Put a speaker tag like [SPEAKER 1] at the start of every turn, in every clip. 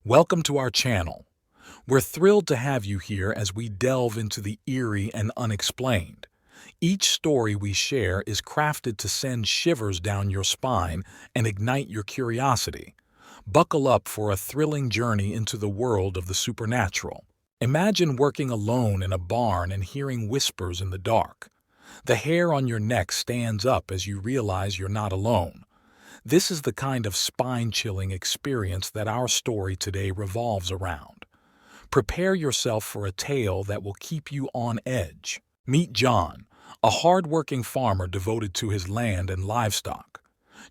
[SPEAKER 1] Welcome to our channel. We're thrilled to have you here as we delve into the eerie and unexplained. Each story we share is crafted to send shivers down your spine and ignite your curiosity. Buckle up for a thrilling journey into the world of the supernatural. Imagine working alone in a barn and hearing whispers in the dark. The hair on your neck stands up as you realize you're not alone. This is the kind of spine-chilling experience that our story today revolves around. Prepare yourself for a tale that will keep you on edge. Meet John, a hard-working farmer devoted to his land and livestock.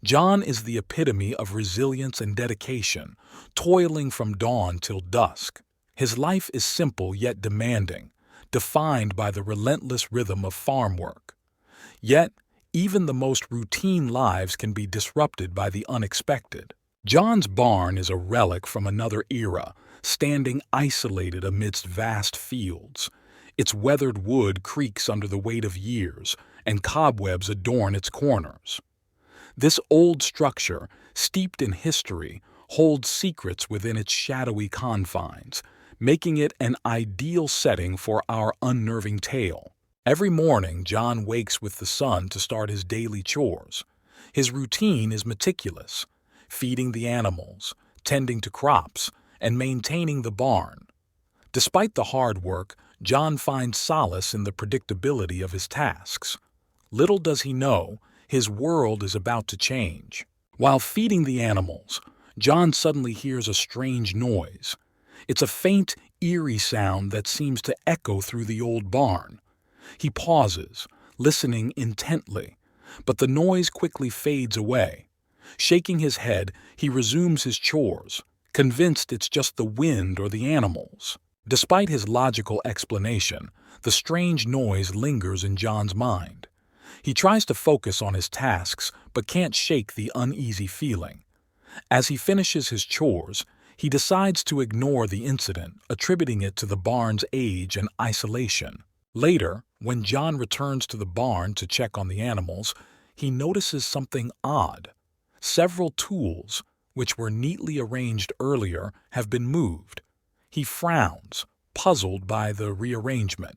[SPEAKER 1] John is the epitome of resilience and dedication, toiling from dawn till dusk. His life is simple yet demanding, defined by the relentless rhythm of farm work. Yet, even the most routine lives can be disrupted by the unexpected. John's barn is a relic from another era, standing isolated amidst vast fields. Its weathered wood creaks under the weight of years, and cobwebs adorn its corners. This old structure, steeped in history, holds secrets within its shadowy confines, making it an ideal setting for our unnerving tale. Every morning, John wakes with the sun to start his daily chores. His routine is meticulous, feeding the animals, tending to crops, and maintaining the barn. Despite the hard work, John finds solace in the predictability of his tasks. Little does he know, his world is about to change. While feeding the animals, John suddenly hears a strange noise. It's a faint, eerie sound that seems to echo through the old barn. He pauses, listening intently, but the noise quickly fades away. Shaking his head, he resumes his chores, convinced it's just the wind or the animals. Despite his logical explanation, the strange noise lingers in John's mind. He tries to focus on his tasks, but can't shake the uneasy feeling. As he finishes his chores, he decides to ignore the incident, attributing it to the barn's age and isolation. Later, when John returns to the barn to check on the animals, he notices something odd. Several tools, which were neatly arranged earlier, have been moved. He frowns, puzzled by the rearrangement.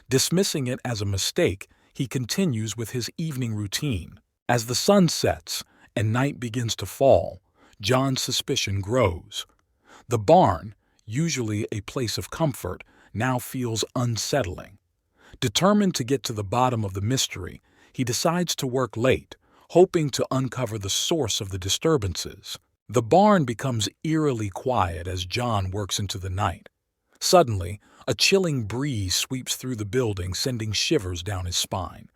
[SPEAKER 1] Dismissing it as a mistake, he continues with his evening routine. As the sun sets and night begins to fall, John's suspicion grows. The barn, usually a place of comfort, now feels unsettling. Determined to get to the bottom of the mystery, he decides to work late, hoping to uncover the source of the disturbances. The barn becomes eerily quiet as John works into the night. Suddenly, a chilling breeze sweeps through the building, sending shivers down his spine.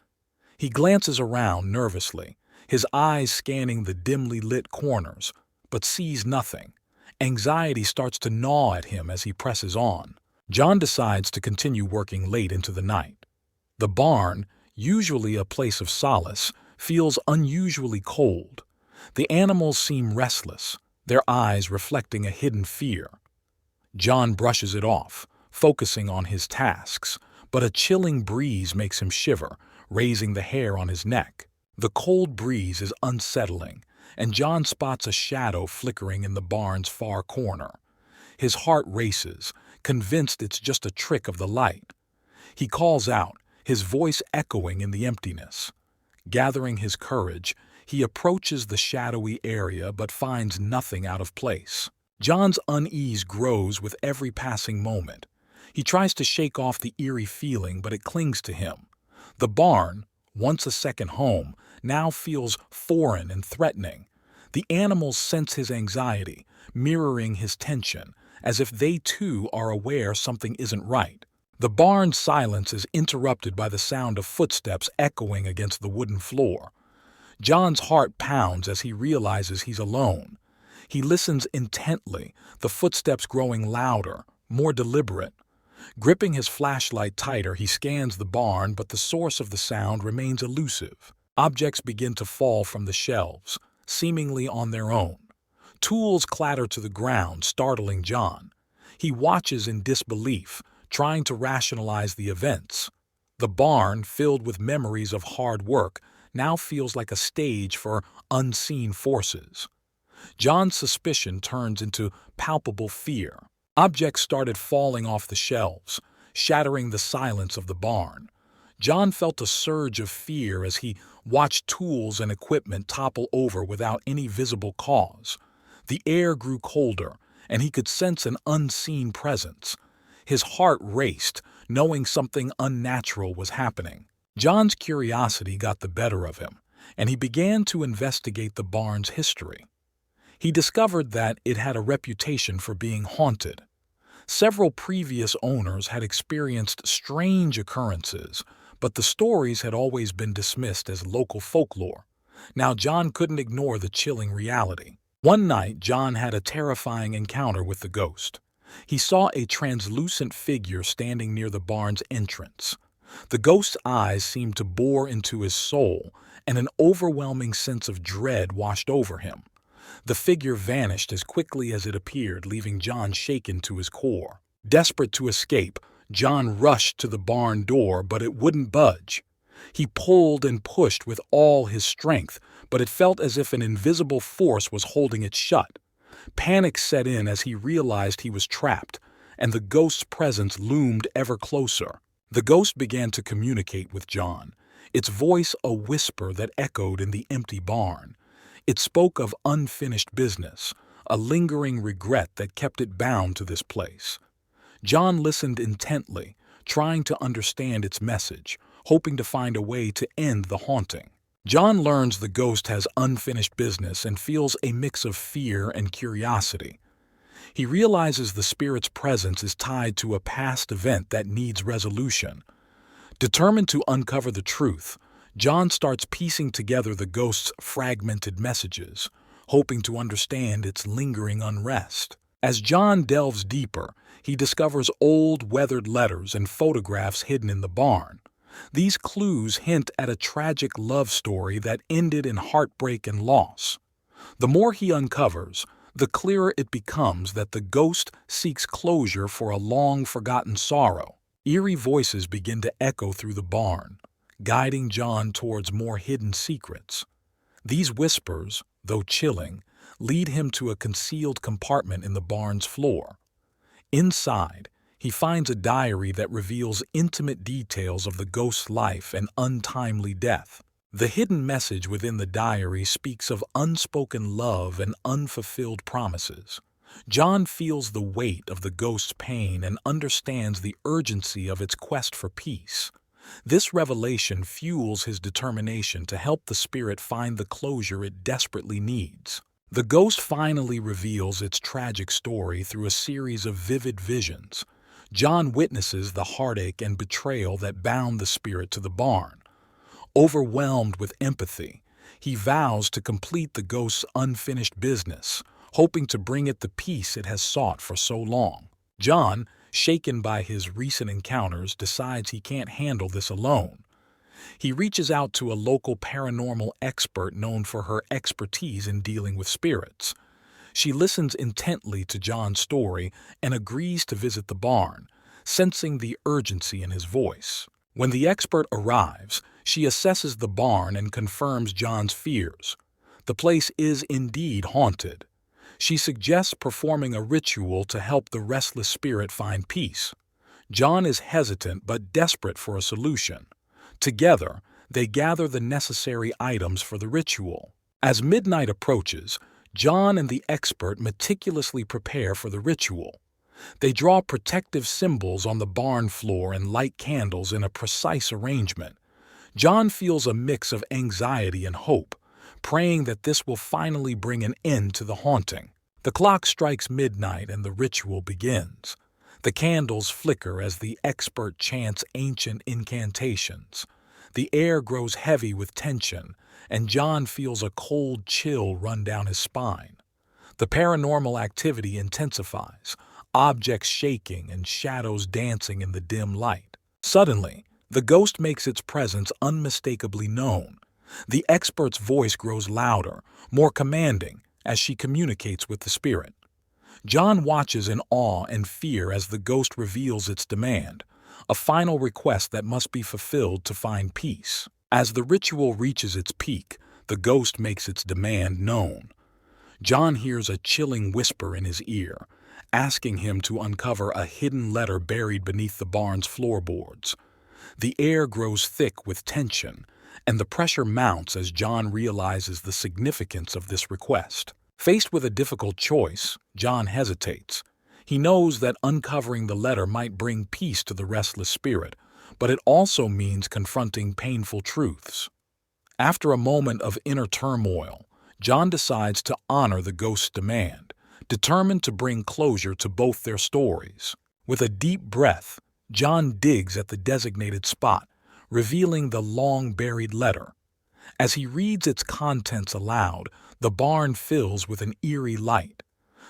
[SPEAKER 1] He glances around nervously, his eyes scanning the dimly lit corners, but sees nothing. Anxiety starts to gnaw at him as he presses on. John decides to continue working late into the night. The barn, usually a place of solace, feels unusually cold. The animals seem restless, their eyes reflecting a hidden fear. John brushes it off, focusing on his tasks, but a chilling breeze makes him shiver, raising the hair on his neck. The cold breeze is unsettling, and John spots a shadow flickering in the barn's far corner. His heart races, convinced it's just a trick of the light. He calls out, his voice echoing in the emptiness. Gathering his courage, he approaches the shadowy area but finds nothing out of place. John's unease grows with every passing moment. He tries to shake off the eerie feeling, but it clings to him. The barn, once a second home, now feels foreign and threatening. The animals sense his anxiety, mirroring his tension, as if they too are aware something isn't right. The barn's silence is interrupted by the sound of footsteps echoing against the wooden floor. John's heart pounds as he realizes he's alone. He listens intently, the footsteps growing louder, more deliberate. Gripping his flashlight tighter, he scans the barn, but the source of the sound remains elusive. Objects begin to fall from the shelves, seemingly on their own. Tools clatter to the ground, startling John. He watches in disbelief, trying to rationalize the events. The barn, filled with memories of hard work, now feels like a stage for unseen forces. John's suspicion turns into palpable fear. Objects started falling off the shelves, shattering the silence of the barn. John felt a surge of fear as he watched tools and equipment topple over without any visible cause. The air grew colder, and he could sense an unseen presence. His heart raced, knowing something unnatural was happening. John's curiosity got the better of him, and he began to investigate the barn's history. He discovered that it had a reputation for being haunted. Several previous owners had experienced strange occurrences, but the stories had always been dismissed as local folklore. Now John couldn't ignore the chilling reality. One night, John had a terrifying encounter with the ghost. He saw a translucent figure standing near the barn's entrance. The ghost's eyes seemed to bore into his soul, and an overwhelming sense of dread washed over him. The figure vanished as quickly as it appeared, leaving John shaken to his core. Desperate to escape, John rushed to the barn door, but it wouldn't budge. He pulled and pushed with all his strength, but it felt as if an invisible force was holding it shut. Panic set in as he realized he was trapped, and the ghost's presence loomed ever closer. The ghost began to communicate with John, its voice a whisper that echoed in the empty barn. It spoke of unfinished business, a lingering regret that kept it bound to this place. John listened intently, trying to understand its message, hoping to find a way to end the haunting. John learns the ghost has unfinished business and feels a mix of fear and curiosity. He realizes the spirit's presence is tied to a past event that needs resolution. Determined to uncover the truth, John starts piecing together the ghost's fragmented messages, hoping to understand its lingering unrest. As John delves deeper, he discovers old, weathered letters and photographs hidden in the barn. These clues hint at a tragic love story that ended in heartbreak and loss. The more he uncovers, the clearer it becomes that the ghost seeks closure for a long-forgotten sorrow. Eerie voices begin to echo through the barn, guiding John towards more hidden secrets. These whispers, though chilling, lead him to a concealed compartment in the barn's floor. Inside, he finds a diary that reveals intimate details of the ghost's life and untimely death. The hidden message within the diary speaks of unspoken love and unfulfilled promises. John feels the weight of the ghost's pain and understands the urgency of its quest for peace. This revelation fuels his determination to help the spirit find the closure it desperately needs. The ghost finally reveals its tragic story through a series of vivid visions. John witnesses the heartache and betrayal that bound the spirit to the barn. Overwhelmed with empathy, he vows to complete the ghost's unfinished business, hoping to bring it the peace it has sought for so long. John, shaken by his recent encounters, decides he can't handle this alone. He reaches out to a local paranormal expert known for her expertise in dealing with spirits. She listens intently to John's story and agrees to visit the barn, sensing the urgency in his voice. When the expert arrives, she assesses the barn and confirms John's fears. The place is indeed haunted. She suggests performing a ritual to help the restless spirit find peace. John is hesitant but desperate for a solution. Together, they gather the necessary items for the ritual. As midnight approaches, John and the expert meticulously prepare for the ritual. They draw protective symbols on the barn floor and light candles in a precise arrangement. John feels a mix of anxiety and hope, praying that this will finally bring an end to the haunting. The clock strikes midnight and the ritual begins. The candles flicker as the expert chants ancient incantations. The air grows heavy with tension, and John feels a cold chill run down his spine. The paranormal activity intensifies, objects shaking and shadows dancing in the dim light. Suddenly, the ghost makes its presence unmistakably known. The expert's voice grows louder, more commanding, as she communicates with the spirit. John watches in awe and fear as the ghost reveals its demand, a final request that must be fulfilled to find peace. As the ritual reaches its peak, the ghost makes its demand known. John hears a chilling whisper in his ear, asking him to uncover a hidden letter buried beneath the barn's floorboards. The air grows thick with tension, and the pressure mounts as John realizes the significance of this request. Faced with a difficult choice, John hesitates. He knows that uncovering the letter might bring peace to the restless spirit, but it also means confronting painful truths. After a moment of inner turmoil, John decides to honor the ghost's demand, determined to bring closure to both their stories. With a deep breath, John digs at the designated spot, revealing the long-buried letter. As he reads its contents aloud, the barn fills with an eerie light.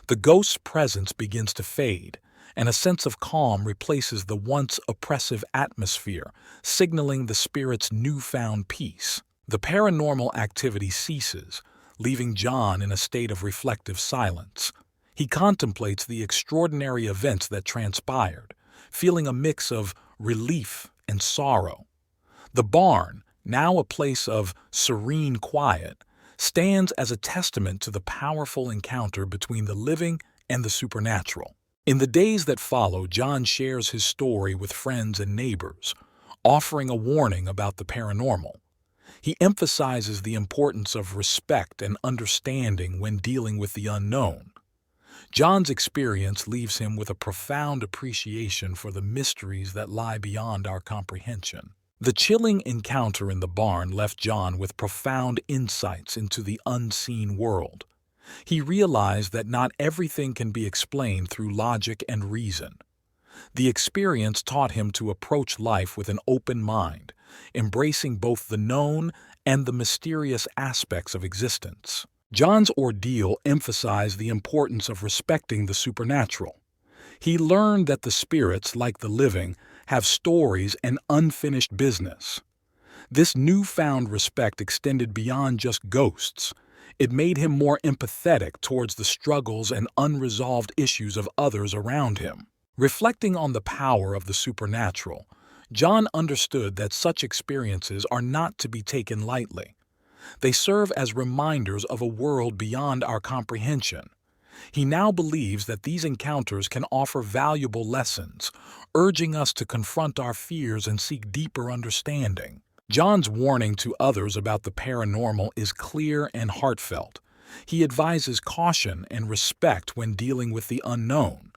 [SPEAKER 1] The ghost's presence begins to fade, and a sense of calm replaces the once oppressive atmosphere, signaling the spirit's newfound peace. The paranormal activity ceases, leaving John in a state of reflective silence. He contemplates the extraordinary events that transpired, feeling a mix of relief and sorrow. The barn, now a place of serene quiet, stands as a testament to the powerful encounter between the living and the supernatural. In the days that follow, John shares his story with friends and neighbors, offering a warning about the paranormal. He emphasizes the importance of respect and understanding when dealing with the unknown. John's experience leaves him with a profound appreciation for the mysteries that lie beyond our comprehension. The chilling encounter in the barn left John with profound insights into the unseen world. He realized that not everything can be explained through logic and reason. The experience taught him to approach life with an open mind, embracing both the known and the mysterious aspects of existence. John's ordeal emphasized the importance of respecting the supernatural. He learned that the spirits, like the living, have stories and unfinished business. This newfound respect extended beyond just ghosts. It made him more empathetic towards the struggles and unresolved issues of others around him. Reflecting on the power of the supernatural, John understood that such experiences are not to be taken lightly. They serve as reminders of a world beyond our comprehension. He now believes that these encounters can offer valuable lessons, urging us to confront our fears and seek deeper understanding. John's warning to others about the paranormal is clear and heartfelt. He advises caution and respect when dealing with the unknown.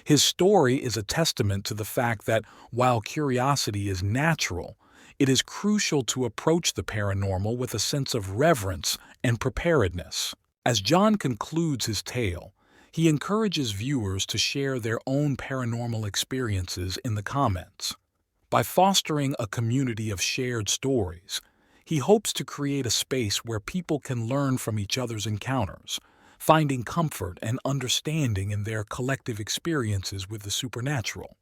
[SPEAKER 1] His story is a testament to the fact that while curiosity is natural, it is crucial to approach the paranormal with a sense of reverence and preparedness. As John concludes his tale, he encourages viewers to share their own paranormal experiences in the comments. By fostering a community of shared stories, he hopes to create a space where people can learn from each other's encounters, finding comfort and understanding in their collective experiences with the supernatural.